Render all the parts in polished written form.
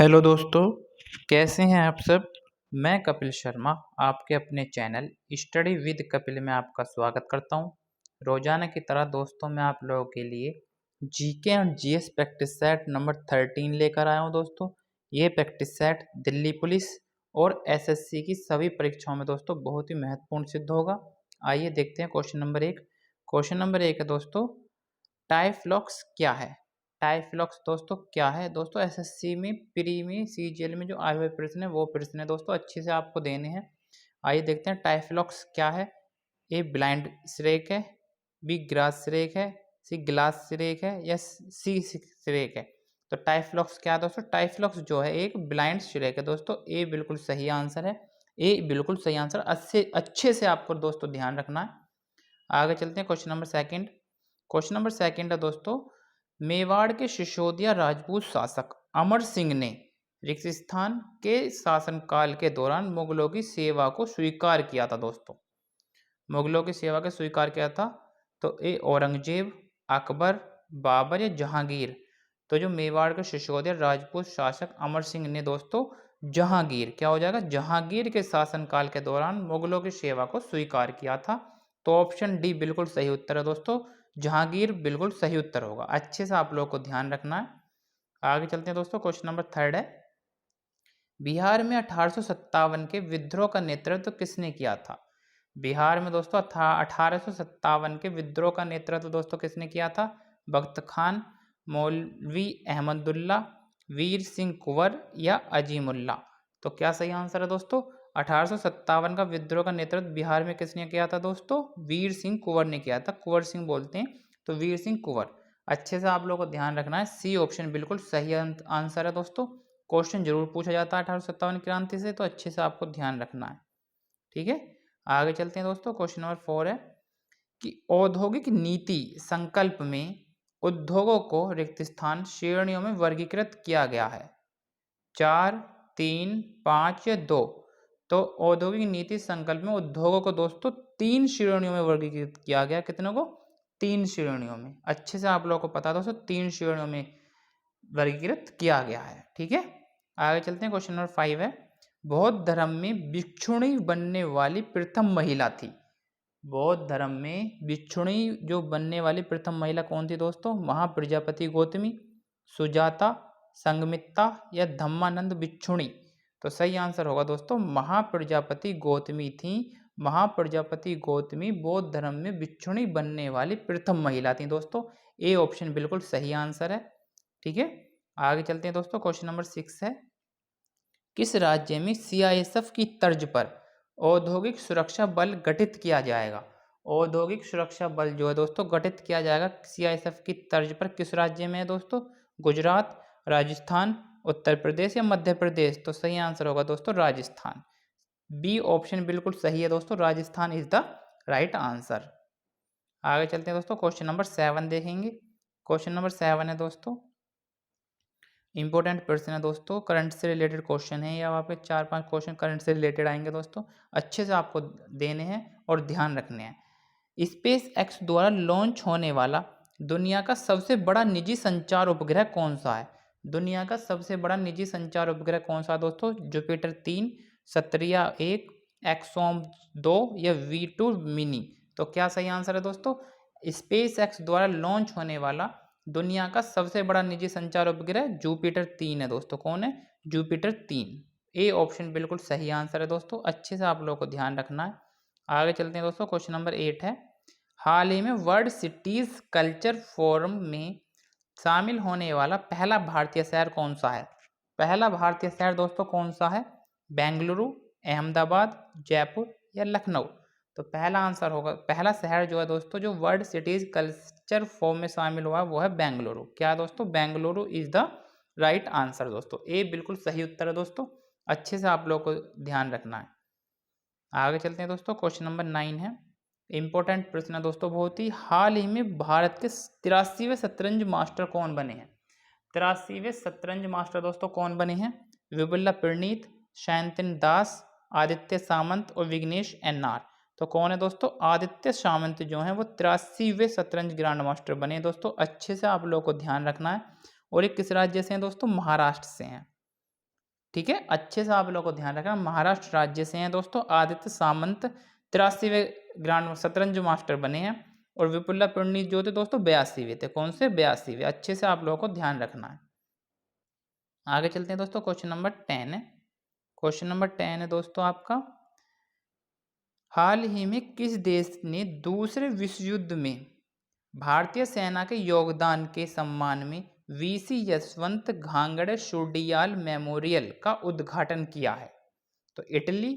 Hello दोस्तों, कैसे हैं आप सब। मैं कपिल शर्मा आपके अपने चैनल स्टडी विद कपिल में आपका स्वागत करता हूं। रोजाना की तरह दोस्तों मैं आप लोगों के लिए जीके और जीएस प्रैक्टिस सेट नंबर 13 लेकर आया हूं। दोस्तों ये प्रैक्टिस सेट दिल्ली पुलिस और एसएससी की सभी परीक्षाओं में दोस्तों बहुत ही महत्वपूर्ण सिद्ध होगा। आइए देखते हैं क्वेश्चन नंबर 1। क्वेश्चन नंबर 1 है दोस्तों, टाइफ्लॉक्स क्या है। टाइफ्लॉक्स दोस्तों क्या है। दोस्तों एसएससी में प्री में सीजीएल में जो आए हुए प्रश्न है वो प्रश्न है दोस्तों, अच्छे से आपको देने हैं। आइए देखते हैं टाइफ्लॉक्स क्या है। ए ब्लाइंड श्रेक है, बी ग्रास श्रेक है, सी ग्लास श्रेक है या सी श्रेक है। तो टाइफ्लॉक्स क्या है दोस्तों, टाइफ्लॉक्स जो है एक ब्लाइंड श्रेक है दोस्तों। ए बिल्कुल सही आंसर है, ए बिल्कुल सही आंसर। अच्छे से आपको दोस्तों ध्यान रखना है। आगे चलते हैं question number second. Question number second है दोस्तों, मेवाड़ के सिसोदिया राजपूत शासक अमर सिंह ने रेगिस्तान के शासनकाल के दौरान मुगलों की सेवा को स्वीकार किया था। दोस्तों मुगलों की सेवा को स्वीकार किया था तो ए औरंगजेब, अकबर, बाबर या जहांगीर। तो जो मेवाड़ के सिसोदिया राजपूत शासक अमर सिंह ने दोस्तों जहांगीर, क्या हो जाएगा, जहांगीर के शासनकाल के दौरान मुगलों की सेवा को स्वीकार किया था। तो ऑप्शन डी बिल्कुल सही उत्तर है दोस्तों, जहांगीर बिल्कुल सही उत्तर होगा। अच्छे से आप लोगों को ध्यान रखना है। आगे चलते हैं दोस्तों, क्वेश्चन नंबर थर्ड है, बिहार में 1857 के विद्रोह का नेतृत्व किसने किया था। बिहार में दोस्तों 1857 के विद्रोह का नेतृत्व दोस्तों किसने किया था। बख्त खान, मौलवी अहमदुल्ला, वीर सिंह कुंवर या अजीमुल्ला। तो क्या सही आंसर है दोस्तों, 1857 का विद्रोह का नेतृत्व बिहार में किसने किया था दोस्तों, वीर सिंह कुंवर ने किया था। कुंवर सिंह बोलते हैं तो वीर सिंह कुंवर। अच्छे से आप लोगों को ध्यान रखना है, सी ऑप्शन बिल्कुल सही आंसर है दोस्तों। क्वेश्चन जरूर पूछा जाता है 1857 क्रांति से, तो अच्छे से आपको ध्यान रखना है। ठीक है, आगे चलते हैं दोस्तों। क्वेश्चन नंबर 4 है कि औद्योगिक नीति संकल्प में उद्योगों को रिक्त स्थान श्रेणियों में वर्गीकृत किया गया है। 4, 3, 5 या 2। तो औद्योगिक नीति संकल्प में उद्योगों को दोस्तों 3 श्रेणियों में वर्गीकृत किया गया। कितनों को, 3 श्रेणियों में। अच्छे से आप लोगों को पता दोस्तों 3 श्रेणियों में वर्गीकृत किया गया है। ठीक है, आगे चलते हैं। क्वेश्चन नंबर 5 है, बौद्ध धर्म में भिक्षुणी बनने वाली प्रथम महिला थी। बौद्ध धर्म में भिक्षुणी जो बनने वाली प्रथम महिला कौन थी दोस्तों, महाप्रजापति गौतमी, सुजाता, संगमित्ता या धम्मानंद भिक्षुणी। तो सही आंसर होगा दोस्तों महाप्रजापति गौतमी थी। महाप्रजापति गौतमी बौद्ध धर्म में भिक्षुणी बनने वाली प्रथम महिला थी दोस्तों। ए ऑप्शन बिल्कुल सही आंसर है। ठीक है, आगे चलते हैं दोस्तों। क्वेश्चन नंबर 6 है, किस राज्य में सीआईएसएफ की तर्ज पर औद्योगिक सुरक्षा बल गठित किया जाएगा। औद्योगिक सुरक्षा बल जो है दोस्तों गठित किया जाएगा सीआईएसएफ की तर्ज पर, किस राज्य में है दोस्तों, गुजरात, राजस्थान, उत्तर प्रदेश या मध्य प्रदेश। तो सही आंसर होगा दोस्तों राजस्थान। बी ऑप्शन बिल्कुल सही है दोस्तों, Rajasthan is the right answer. आगे चलते हैं दोस्तों, क्वेश्चन नंबर 7 देखेंगे। क्वेश्चन नंबर 7 है दोस्तों, इंपॉर्टेंट प्रश्न है दोस्तों, करंट से रिलेटेड क्वेश्चन है। या वहाँ पे 4-5 क्वेश्चन करंट से रिलेटेड आएंगे दोस्तों, अच्छे से आपको देने हैं और ध्यान रखने हैं। स्पेस एक्स द्वारा लॉन्च होने वाला दुनिया का सबसे बड़ा निजी संचार उपग्रह कौन सा है। दुनिया का सबसे बड़ा निजी संचार उपग्रह कौन सा है दोस्तों, जुपिटर 3, सत्रिया 1, एक्सोम 2 या V2 मिनी। तो क्या सही आंसर है दोस्तों, स्पेस एक्स द्वारा लॉन्च होने वाला दुनिया का सबसे बड़ा निजी संचार उपग्रह जुपिटर 3 है दोस्तों। कौन है, जुपिटर 3। ए ऑप्शन बिल्कुल सही आंसर है दोस्तों, अच्छे से आप लोगों को ध्यान रखना है। आगे चलते हैं दोस्तों, क्वेश्चन नंबर 8 है, हाल ही में वर्ल्ड सिटीज कल्चर फोरम में शामिल होने वाला पहला भारतीय शहर कौन सा है। पहला भारतीय शहर दोस्तों कौन सा है, बेंगलुरु, अहमदाबाद, जयपुर या लखनऊ। तो पहला आंसर होगा, पहला शहर जो है दोस्तों जो वर्ल्ड सिटीज कल्चर फोरम में शामिल हुआ वो है बेंगलुरु। क्या दोस्तों, Bengaluru is the right answer दोस्तों। ए बिल्कुल सही उत्तर है दोस्तों, अच्छे से आप लोगों को ध्यान रखना है। आगे चलते हैं दोस्तों, क्वेश्चन नंबर 9 है, इंपॉर्टेंट प्रश्न है दोस्तों बहुत ही। हाल ही में भारत के 83वें शतरंज मास्टर कौन बने हैं। 83वें शतरंज मास्टर दोस्तों कौन बने हैं, विपुला प्रणीत, शैंतन दास, आदित्य सामंत और विघ्नेश एनआर। तो कौन है दोस्तों, आदित्य सामंत जो है वो 83वें शतरंज ग्रैंड मास्टर बने दोस्तों। अच्छे से आप लोगों को ध्यान रखना है। और ये किस राज्य से हैं दोस्तों, महाराष्ट्र से हैं। ठीक है, अच्छे से आप लोगों को ध्यान रखना। महाराष्ट्र राज्य से हैं दोस्तों आदित्य सामंत, 83वें ग्रांड शतरंज मास्टर बने हैं। और विपुला परिणीत जो थे दोस्तों 82वें थे। कौन से? 82वें। अच्छे से आप लोगों को ध्यान रखना है। आगे चलते हैं दोस्तों, क्वेश्चन नंबर 10 है। क्वेश्चन नंबर 10 है दोस्तों आपका, हाल ही में किस देश ने दूसरे विश्व युद्ध में भारतीय सेना के योगदान के सम्मान में वीसी यशवंत घांगड़े शोडियाल मेमोरियल का उद्घाटन किया है? तो इटली,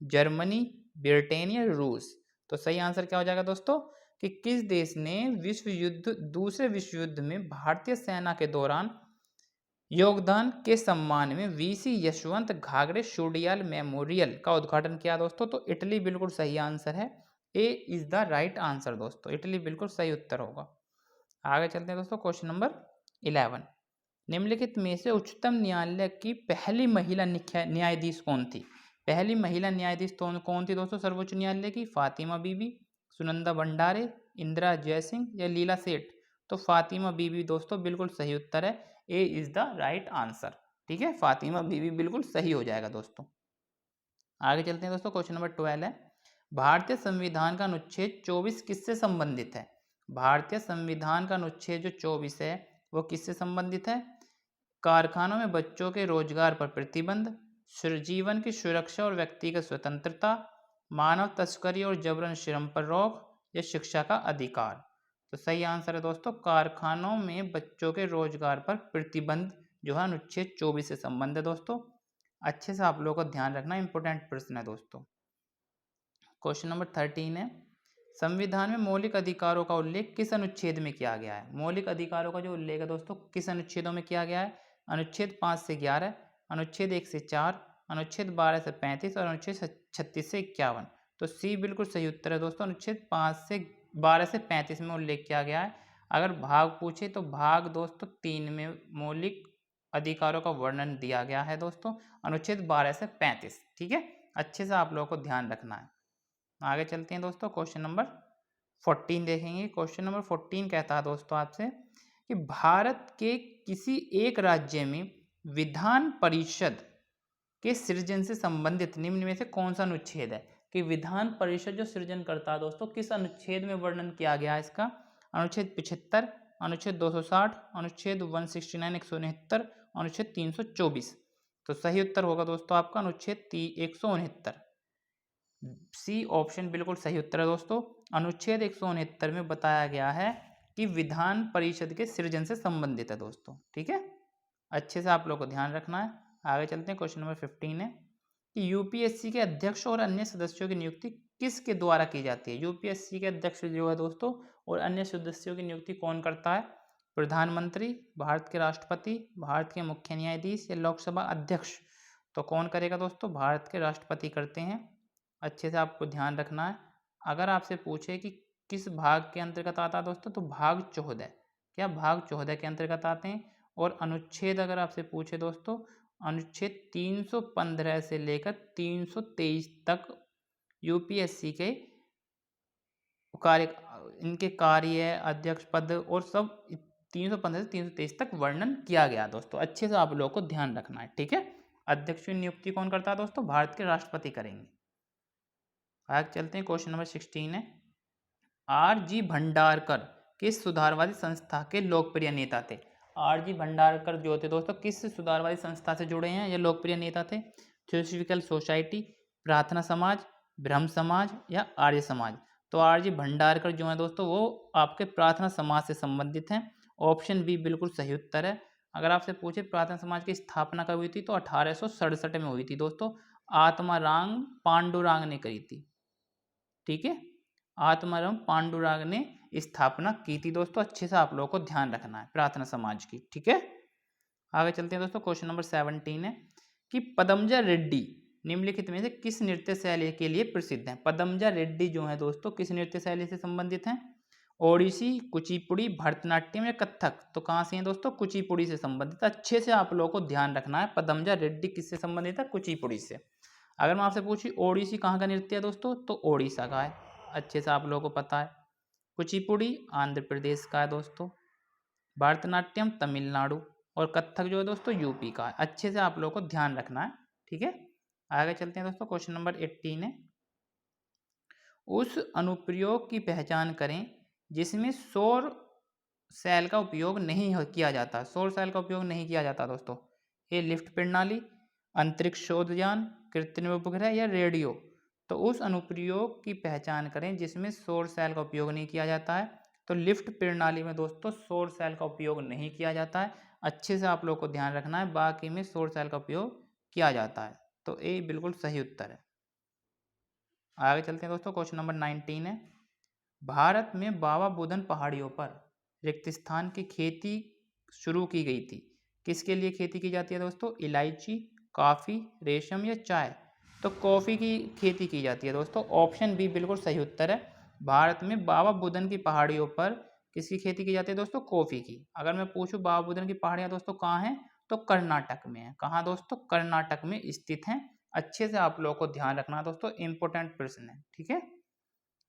जर्मनी, ब्रिटेन या रूस। तो सही आंसर क्या हो जाएगा दोस्तों कि किस देश ने दूसरे विश्व युद्ध में भारतीय सेना के दौरान योगदान के सम्मान में वीसी यशवंत घागड़े शोडियाल मेमोरियल का उद्घाटन किया दोस्तों? तो इटली बिल्कुल सही आंसर है। ए इज द राइट आंसर दोस्तों, इटली बिल्कुल सही उत्तर होगा। आगे चलते हैं दोस्तों, क्वेश्चन नंबर 11। निम्नलिखित में से उच्चतम न्यायालय की पहली महिला न्यायाधीश कौन थी? पहली महिला न्यायाधीश कौन थी दोस्तों सर्वोच्च न्यायालय की? फातिमा बीबी, सुनंदा भंडारे, इंदिरा जयसिंह या लीला सेठ। तो फातिमा बीबी दोस्तों बिल्कुल सही उत्तर है। ए इज द राइट आंसर। ठीक है, फातिमा बीबी बिल्कुल सही हो जाएगा दोस्तों। आगे चलते हैं दोस्तों, क्वेश्चन नंबर 12 है, भारतीय संविधान का अनुच्छेद 24 किससे संबंधित है? भारतीय संविधान का अनुच्छेद जो 24 है वो किससे संबंधित है? कारखानों में बच्चों के रोजगार पर प्रतिबंध, जीवन की सुरक्षा और व्यक्तिगत स्वतंत्रता, मानव तस्करी और जबरन श्रम पर रोक या शिक्षा का अधिकार। तो सही आंसर है दोस्तों कारखानों में बच्चों के रोजगार पर प्रतिबंध जो है अनुच्छेद 24 से संबंध है दोस्तों। अच्छे से आप लोगों को ध्यान रखना, इंपॉर्टेंट प्रश्न है दोस्तों। क्वेश्चन नंबर 13 है, संविधान में मौलिक अधिकारों का उल्लेख किस अनुच्छेद में किया गया है? मौलिक अधिकारों का जो उल्लेख है दोस्तों किस अनुच्छेदों में किया गया है? अनुच्छेद 5 से 11, अनुच्छेद 1 से 4, अनुच्छेद 12 से 35 और अनुच्छेद 36 से 51। तो सी बिल्कुल सही उत्तर है दोस्तों, अनुच्छेद 12 से 35 में उल्लेख किया गया है। अगर भाग पूछे तो भाग दोस्तों 3 में मौलिक अधिकारों का वर्णन दिया गया है दोस्तों, अनुच्छेद 12 से 35। ठीक है, अच्छे से आप लोगों को ध्यान रखना है। आगे चलते हैं दोस्तों, क्वेश्चन नंबर 14 देखेंगे। क्वेश्चन नंबर 14 कहता है दोस्तों आपसे कि भारत के किसी एक राज्य में विधान परिषद के सृजन से संबंधित निम्न में से कौन सा अनुच्छेद है? कि विधान परिषद जो सृजन करता है दोस्तों किस अनुच्छेद में वर्णन किया गया है इसका? अनुच्छेद 75, अनुच्छेद 260, अनुच्छेद 169 169, अनुच्छेद 324। तो सही उत्तर होगा दोस्तों आपका अनुच्छेद 169। सी ऑप्शन बिल्कुल सही उत्तर है दोस्तों। अनुच्छेद 169 में बताया गया है कि विधान परिषद के सृजन से संबंधित है दोस्तों। ठीक है, अच्छे से आप लोग को ध्यान रखना है। आगे चलते हैं, क्वेश्चन नंबर 15 है कि यूपीएससी के अध्यक्ष और अन्य सदस्यों की नियुक्ति किसके द्वारा की जाती है? यूपीएससी के अध्यक्ष जो है दोस्तों और अन्य सदस्यों की नियुक्ति कौन करता है? प्रधानमंत्री, भारत के राष्ट्रपति, भारत के मुख्य न्यायाधीश या लोकसभा अध्यक्ष। तो कौन करेगा दोस्तों? भारत के राष्ट्रपति करते हैं। अच्छे से आपको ध्यान रखना है। अगर आपसे पूछे कि किस भाग के अंतर्गत आता है दोस्तों, तो भाग 14। क्या भाग 14 के अंतर्गत आते हैं। और अनुच्छेद अगर आपसे पूछे दोस्तों, अनुच्छेद 315 से लेकर 323 तक यूपीएससी के कार्य, इनके कार्य, अध्यक्ष पद और सब 315 से 323 तक वर्णन किया गया दोस्तों। अच्छे से आप लोगों को ध्यान रखना है। ठीक है, अध्यक्ष की नियुक्ति कौन करता है दोस्तों? भारत के राष्ट्रपति करेंगे। आगे चलते हैं, क्वेश्चन नंबर 16 है, आर.जी. भंडारकर किस सुधारवादी संस्था के लोकप्रिय नेता थे? आर.जी. भंडारकर जो थे दोस्तों किस सुधारवादी संस्था से जुड़े हैं? ये लोकप्रिय नेता थे। थियोसॉफिकल सोसाइटी, प्रार्थना समाज, ब्रह्म समाज या आर्य समाज। तो आर.जी. भंडारकर जो है दोस्तों वो आपके प्रार्थना समाज से संबंधित हैं। ऑप्शन बी बिल्कुल सही उत्तर है। अगर आपसे पूछे प्रार्थना समाज की स्थापना कब हुई थी, तो 1867 में हुई थी दोस्तों। आत्माराम पांडुरांग ने करी थी। ठीक है, आत्माराम पांडुरांग ने स्थापना की थी दोस्तों। अच्छे से आप लोगों को ध्यान रखना है प्रार्थना समाज की। ठीक है, आगे चलते हैं दोस्तों, क्वेश्चन नंबर 17 है कि पदमजा रेड्डी निम्नलिखित में से किस नृत्य शैली के लिए प्रसिद्ध है? पदमजा रेड्डी जो है दोस्तों किस नृत्य शैली से संबंधित हैं? ओडिसी, कुचिपुड़ी, भरतनाट्यम या कथक। तो कहाँ से हैं दोस्तों? कुचिपुड़ी से संबंधित। अच्छे से आप लोगों को ध्यान रखना है, पदमजा रेड्डी किससे संबंधित है? कुचिपुड़ी से। अगर मैं आपसे पूछी ओडिसी कहाँ का नृत्य है दोस्तों, तो ओडिशा का है। अच्छे से आप लोगों को पता है। कुचिपुड़ी आंध्र प्रदेश का है दोस्तों। भरतनाट्यम तमिलनाडु और कत्थक जो है दोस्तों यूपी का है। अच्छे से आप लोगों को ध्यान रखना है, ठीक है। आगे चलते हैं दोस्तों, क्वेश्चन नंबर 18 है, उस अनुप्रयोग की पहचान करें जिसमें सौर सेल का उपयोग नहीं किया जाता। सौर सेल का उपयोग नहीं किया जाता दोस्तों। ए लिफ्ट प्रणाली, अंतरिक्ष शोधयान, कृत्रिम उपग्रह या रेडियो। तो उस अनुप्रयोग की पहचान करें जिसमें सौर सेल का उपयोग नहीं किया जाता है। तो लिफ्ट प्रणाली में दोस्तों सौर सेल का उपयोग नहीं किया जाता है। अच्छे से आप लोग को ध्यान रखना है, बाकी में सौर सेल का उपयोग किया जाता है। तो ए बिल्कुल सही उत्तर है। आगे चलते हैं दोस्तों, क्वेश्चन नंबर 19 है, भारत में बाबा बुदन पहाड़ियों पर रिक्त स्थान की खेती शुरू की गई थी। किसके लिए खेती की जाती है दोस्तों? इलायची, कॉफ़ी, रेशम या चाय। तो कॉफ़ी की खेती की जाती है दोस्तों। ऑप्शन बी बिल्कुल सही उत्तर है। भारत में बाबा बुदन की पहाड़ियों पर किसकी खेती की जाती है दोस्तों? कॉफ़ी की। अगर मैं पूछूं बाबा बुदन की पहाड़ियाँ दोस्तों कहाँ हैं, तो कर्नाटक में है। कहाँ दोस्तों? कर्नाटक में स्थित हैं। अच्छे से आप लोगों को ध्यान रखना दोस्तों, इंपॉर्टेंट प्रश्न है, ठीक है।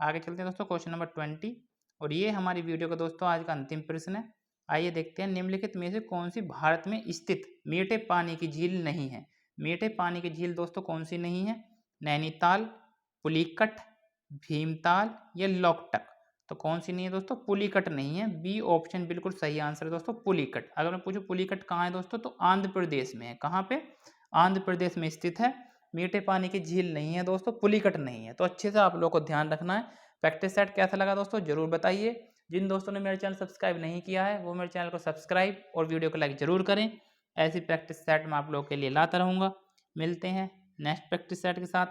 आगे चलते हैं दोस्तों, क्वेश्चन नंबर 20, और ये हमारी वीडियो का दोस्तों आज का अंतिम प्रश्न है। आइए देखते हैं, निम्नलिखित में से कौन सी भारत में स्थित मीठे पानी की झील नहीं है। मीठे पानी की झील दोस्तों कौन सी नहीं है? नैनीताल, पुलिकट, भीमताल या लोकटक। तो कौन सी नहीं है दोस्तों? पुलिकट नहीं है। बी ऑप्शन बिल्कुल सही आंसर है दोस्तों, पुलिकट। अगर मैं पूछूं पुलिकट कहाँ है दोस्तों, तो आंध्र प्रदेश में है। कहाँ पे? आंध्र प्रदेश में स्थित है। मीठे पानी की झील नहीं है दोस्तों, पुलिकट नहीं है। तो अच्छे से आप लोग को ध्यान रखना है। प्रैक्टिस सेट कैसा लगा दोस्तों जरूर बताइए। जिन दोस्तों ने मेरे चैनल सब्सक्राइब नहीं किया है वो मेरे चैनल को सब्सक्राइब और वीडियो को लाइक जरूर करें। ऐसी प्रैक्टिस सेट मैं आप लोगों के लिए लाता रहूँगा। मिलते हैं नेक्स्ट प्रैक्टिस सेट के साथ।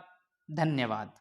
धन्यवाद।